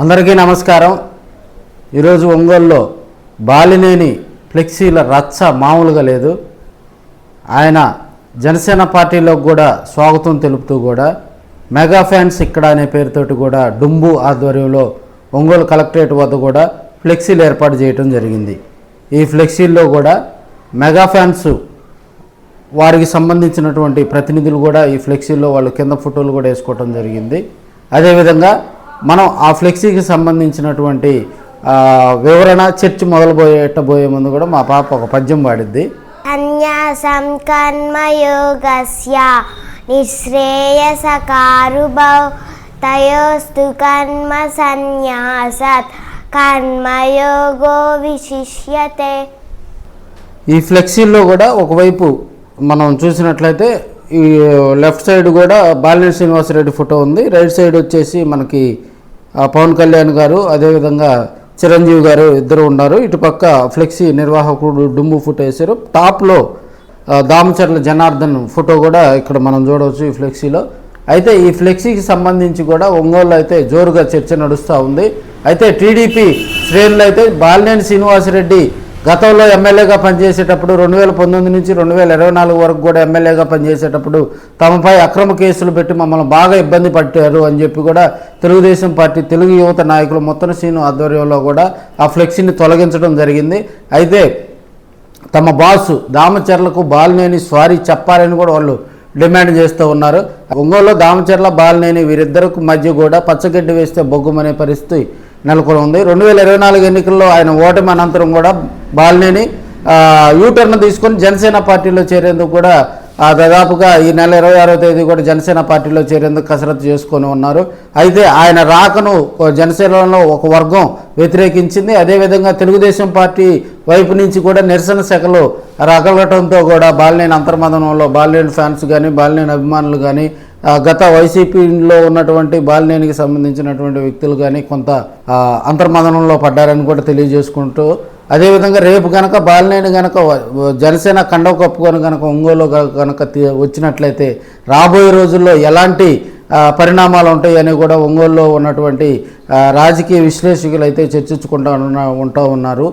అందరికీ నమస్కారం. ఈరోజు ఒంగోలులో బాలినేని ఫ్లెక్సీల రచ్చ మామూలుగా లేదు. ఆయన జనసేన పార్టీలోకి కూడా స్వాగతం తెలుపుతూ కూడా మెగా ఫ్యాన్స్ ఇక్కడ అనే పేరుతోటి కూడా డుంబు ఆధ్వర్యంలో ఒంగోలు కలెక్టరేట్ వద్ద కూడా ఫ్లెక్సీలు ఏర్పాటు చేయడం జరిగింది. ఈ ఫ్లెక్సీల్లో కూడా మెగా ఫ్యాన్స్ వారికి సంబంధించినటువంటి ప్రతినిధులు కూడా ఈ ఫ్లెక్సీల్లో వాళ్ళు కింద ఫోటోలు కూడా వేసుకోవడం జరిగింది. అదేవిధంగా మనం ఆ ఫ్లెక్సీకి సంబంధించినటువంటి వివరణ చర్చ మొదలుపోయే ముందు కూడా మా పాప ఒక పద్యం పాడిద్ది. సన్యాసం కర్మయోగస్య నిశ్రేయసకారుభౌ తయోస్తు కర్మ సన్యాసాత్ కర్మయోగో విశిష్యతే. ఈ ఫ్లెక్సీల్లో కూడా ఒకవైపు మనం చూసినట్లయితే ఈ లెఫ్ట్ సైడ్ కూడా బాలినేని శ్రీనివాసరెడ్డి ఫోటో ఉంది. రైట్ సైడ్ వచ్చేసి మనకి పవన్ కళ్యాణ్ గారు అదేవిధంగా చిరంజీవి గారు ఇద్దరు ఉన్నారు. ఇటుపక్క ఫ్లెక్సీ నిర్వాహకుడు డుంబు ఫోటో వేశారు. టాప్లో దామచర్ల జనార్దన్ ఫోటో కూడా ఇక్కడ మనం చూడవచ్చు ఈ ఫ్లెక్సీలో. అయితే ఈ ఫ్లెక్సీకి సంబంధించి కూడా ఒంగోలులో అయితే జోరుగా చర్చ నడుస్తూ ఉంది. అయితే టీడీపీ శ్రేణులు అయితే బాలినేని శ్రీనివాసరెడ్డి గతంలో ఎమ్మెల్యేగా పనిచేసేటప్పుడు 2019 నుంచి 2024 వరకు కూడా ఎమ్మెల్యేగా పనిచేసేటప్పుడు తమపై అక్రమ కేసులు పెట్టి మమ్మల్ని బాగా ఇబ్బంది పట్టారు అని చెప్పి కూడా తెలుగుదేశం పార్టీ తెలుగు యువత నాయకులు మొత్తం శ్రీను ఆధ్వర్యంలో కూడా ఆ ఫ్లెక్సీని తొలగించడం జరిగింది. అయితే తమ బాసు దామచర్లకు బాలినేని సారీ చెప్పాలని కూడా వాళ్ళు డిమాండ్ చేస్తూ ఉన్నారు. ఒంగోలులో దామచర్ల బాలినేని వీరిద్దరికి మధ్య కూడా పచ్చగడ్డి వేస్తే బొగ్గుమనే పరిస్థితి నెలకొని ఉంది. 2024 ఎన్నికల్లో ఆయన ఓటమి అనంతరం కూడా బాలినేని యూటర్న్ తీసుకొని జనసేన పార్టీలో చేరేందుకు కూడా దాదాపుగా ఈ నెల 26వ తేదీ కూడా జనసేన పార్టీలో చేరేందుకు కసరత్తు చేసుకొని ఉన్నారు. అయితే ఆయన రాకను జనసేనలో ఒక వర్గం వ్యతిరేకించింది. అదేవిధంగా తెలుగుదేశం పార్టీ వైపు నుంచి కూడా నిరసన శాఖలు రగలటంతో కూడా బాలినేని అంతర్మదనంలో బాలినేని ఫ్యాన్స్ కానీ బాలినేని అభిమానులు కానీ గత వైసీపీలో ఉన్నటువంటి బాలినేనికి సంబంధించినటువంటి వ్యక్తులు కానీ కొంత అంతర్మదనంలో పడ్డారని కూడా తెలియజేసుకుంటూ, అదేవిధంగా రేపు కనుక బాలినేని కనుక జనసేన కండవ కప్పుకొని కనుక ఒంగోలు కనుక వచ్చినట్లయితే రాబోయే రోజుల్లో ఎలాంటి పరిణామాలు ఉంటాయని కూడా ఒంగోలులో ఉన్నటువంటి రాజకీయ విశ్లేషకులు అయితే చర్చించుకుంటూ ఉన్నారు.